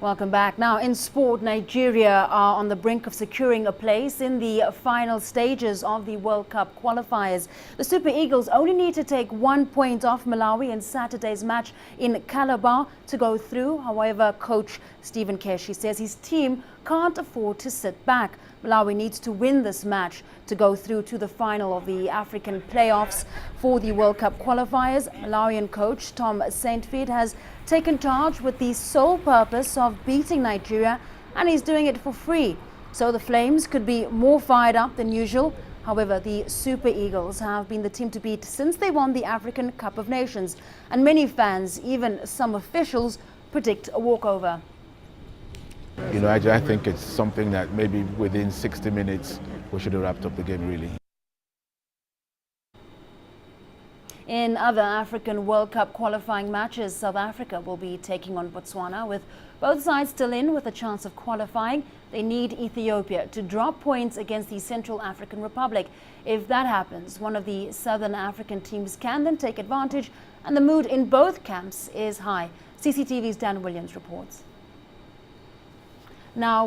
Welcome back. Now, in sport, Nigeria are on the brink of securing a place in the final stages of the World Cup qualifiers. The Super Eagles only need to take 1 point off Malawi in Saturday's match in Calabar to go through. However, coach Stephen Keshi says his team can't afford to sit back. Malawi needs to win this match to go through to the final of the African playoffs for the World Cup qualifiers. Malawian coach Tom Saintfiet has taken charge with the sole purpose of beating Nigeria, and he's doing it for free. So the Flames could be more fired up than usual. However, the Super Eagles have been the team to beat since they won the African Cup of Nations, and many fans, even some officials, predict a walkover. You know, I think it's something that maybe within 60 minutes we should have wrapped up the game, really. In other African World Cup qualifying matches, South Africa will be taking on Botswana. With both sides still in with a chance of qualifying, they need Ethiopia to drop points against the Central African Republic. If that happens, one of the Southern African teams can then take advantage, and the mood in both camps is high. CCTV's Dan Williams reports. Now,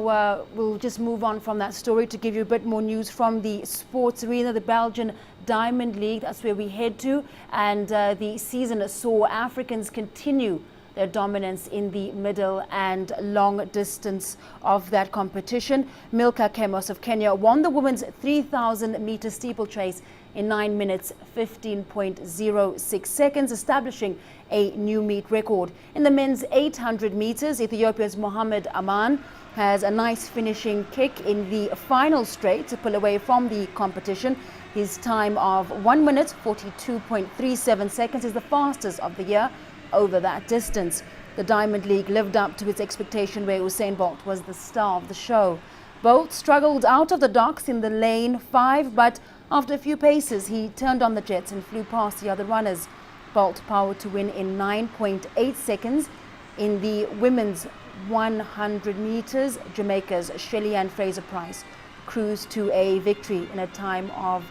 we'll just move on from that story to give you a bit more news from the sports arena, the Belgian Diamond League. That's where we head to. And the season saw Africans continue their dominance in the middle and long distance of that competition. Milka Kemos of Kenya won the women's 3,000-meter steeplechase in 9 minutes 15.06 seconds, establishing a new meet record. In the men's 800 meters, Ethiopia's Mohamed Aman has a nice finishing kick in the final straight to pull away from the competition. His time of 1 minute 42.37 seconds is the fastest of the year over that distance. The Diamond League lived up to its expectation, where Usain Bolt was the star of the show. Bolt struggled out of the docks in the lane 5, but after a few paces he turned on the jets and flew past the other runners. Bolt powered to win in 9.8 seconds. In the women's 100 meters, Jamaica's Shelly-Ann Fraser-Price cruised to a victory in a time of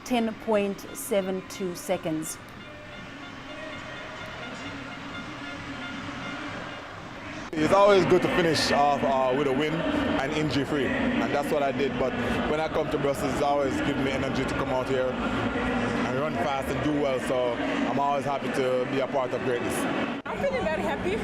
10.72 seconds. It's always good to finish off with a win and injury-free, and that's what I did. But when I come to Brussels, it's always given me energy to come out here and run fast and do well, so I'm always happy to be a part of greatness. I'm feeling very happy.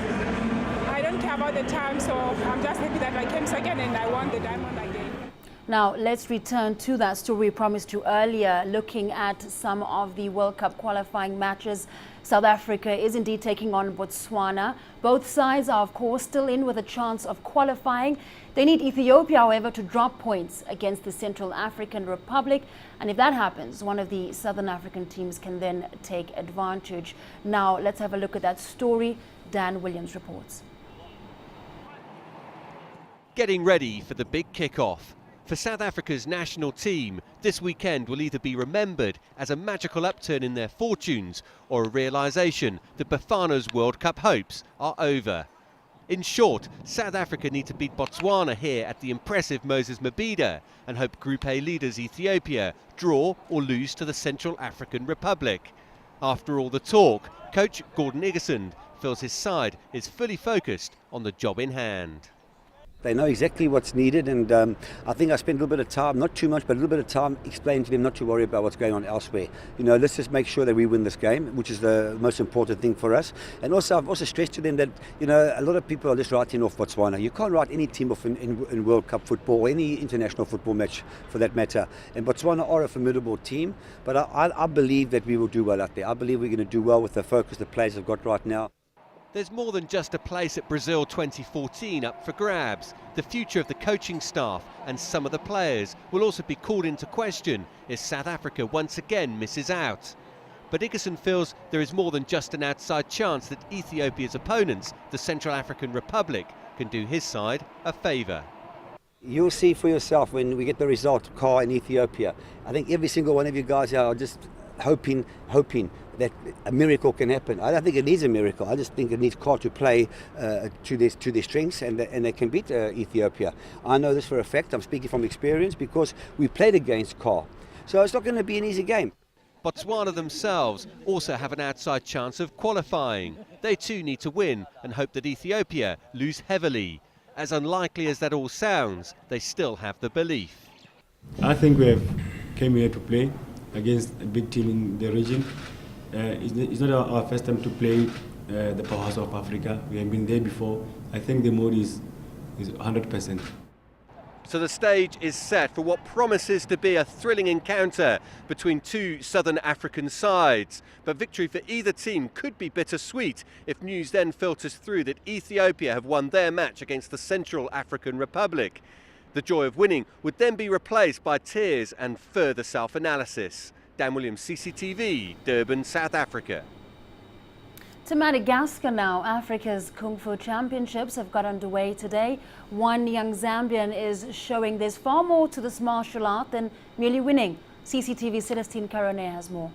I don't care about the time, so I'm just happy that I came second and I won the diamond again. Now, let's return to that story we promised you earlier, looking at some of the World Cup qualifying matches. South Africa is indeed taking on Botswana. Both sides are, of course, still in with a chance of qualifying. They need Ethiopia, however, to drop points against the Central African Republic. And if that happens, one of the Southern African teams can then take advantage. Now, let's have a look at that story. Dan Williams reports. Getting ready for the big kick-off. For South Africa's national team, this weekend will either be remembered as a magical upturn in their fortunes or a realisation that Bafana's World Cup hopes are over. In short, South Africa need to beat Botswana here at the impressive Moses Mabhida and hope Group A leaders Ethiopia draw or lose to the Central African Republic. After all the talk, coach Gordon Igesund feels his side is fully focused on the job in hand. They know exactly what's needed, and I think I spent a little bit of time, not too much, but a little bit of time explaining to them not to worry about what's going on elsewhere. You know, let's just make sure that we win this game, which is the most important thing for us. And also, I've also stressed to them that, you know, a lot of people are just writing off Botswana. You can't write any team off in World Cup football or any international football match for that matter. And Botswana are a formidable team, but I believe that we will do well out there. I believe we're going to do well with the focus the players have got right now. There's more than just a place at Brazil 2014 up for grabs. The future of the coaching staff and some of the players will also be called into question if South Africa once again misses out. But Igesund feels there is more than just an outside chance that Ethiopia's opponents, the Central African Republic, can do his side a favour. You'll see for yourself when we get the result, Car in Ethiopia. I think every single one of you guys are just hoping that a miracle can happen. I don't think it needs a miracle. I just think it needs Car to play to their strengths, and they can beat Ethiopia. I know this for a fact. I'm speaking from experience because we played against Car. So it's not going to be an easy game. Botswana themselves also have an outside chance of qualifying. They too need to win and hope that Ethiopia lose heavily. As unlikely as that all sounds, they still have the belief. I think we have came here to play against a big team in the region. It's not our first time to play the powerhouse of Africa. We have been there before. I think the mood is 100%. So the stage is set for what promises to be a thrilling encounter between two southern African sides. But victory for either team could be bittersweet if news then filters through that Ethiopia have won their match against the Central African Republic. The joy of winning would then be replaced by tears and further self-analysis. Dan Williams, CCTV, Durban, South Africa. To Madagascar now, Africa's Kung Fu Championships have got underway today. One young Zambian is showing there's far more to this martial art than merely winning. CCTV's Celestine Carone has more.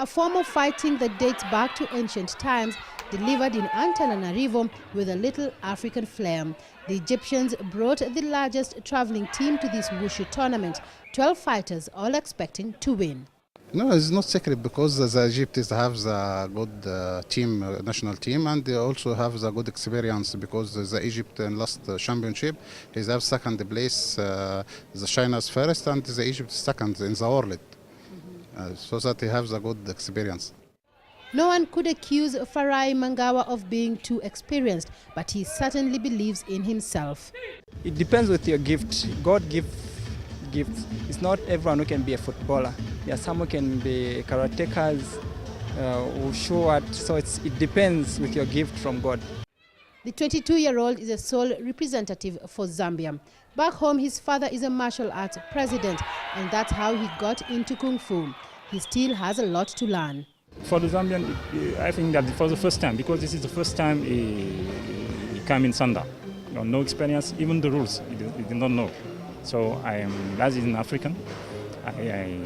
A form of fighting that dates back to ancient times, delivered in Antananarivo with a little African flair. The Egyptians brought the largest traveling team to this wushu tournament, 12 fighters all expecting to win. No, it's not secret because the Egyptians have the good team, national team, and they also have the good experience because the Egypt in last championship is have second place, the China's first and the Egypt second in the world, so that they have the good experience. No one could accuse Farai Mangawa of being too experienced, but he certainly believes in himself. It depends with your gift. God gives gifts. It's not everyone who can be a footballer. There are some who can be karatekas, wushu art, so it depends with your gift from God. The 22-year-old is a sole representative for Zambia. Back home, his father is a martial arts president, and that's how he got into Kung Fu. He still has a lot to learn. For the Zambian, I think that for the first time, because this is the first time he came in Sanda. No experience, even the rules, he did not know. So as he's an African, I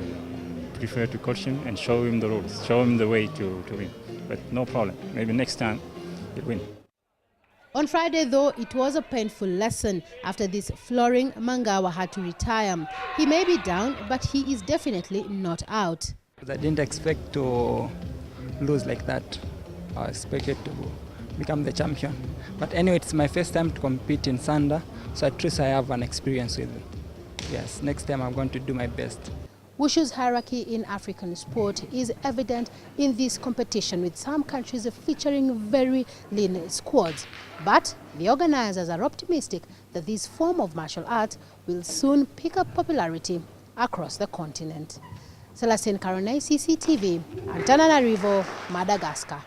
prefer to coach him and show him the rules, show him the way to win. But no problem, maybe next time he'll win. On Friday, though, it was a painful lesson. After this flooring, Mangawa had to retire. He may be down, but he is definitely not out. I didn't expect to lose like that. I expected to become the champion. But anyway, it's my first time to compete in Sanda, so at least I have an experience with it. Yes, next time I'm going to do my best. Wushu's hierarchy in African sport is evident in this competition, with some countries featuring very lean squads. But the organizers are optimistic that this form of martial art will soon pick up popularity across the continent. Celestine Carone, CCTV, Antananarivo, Madagascar.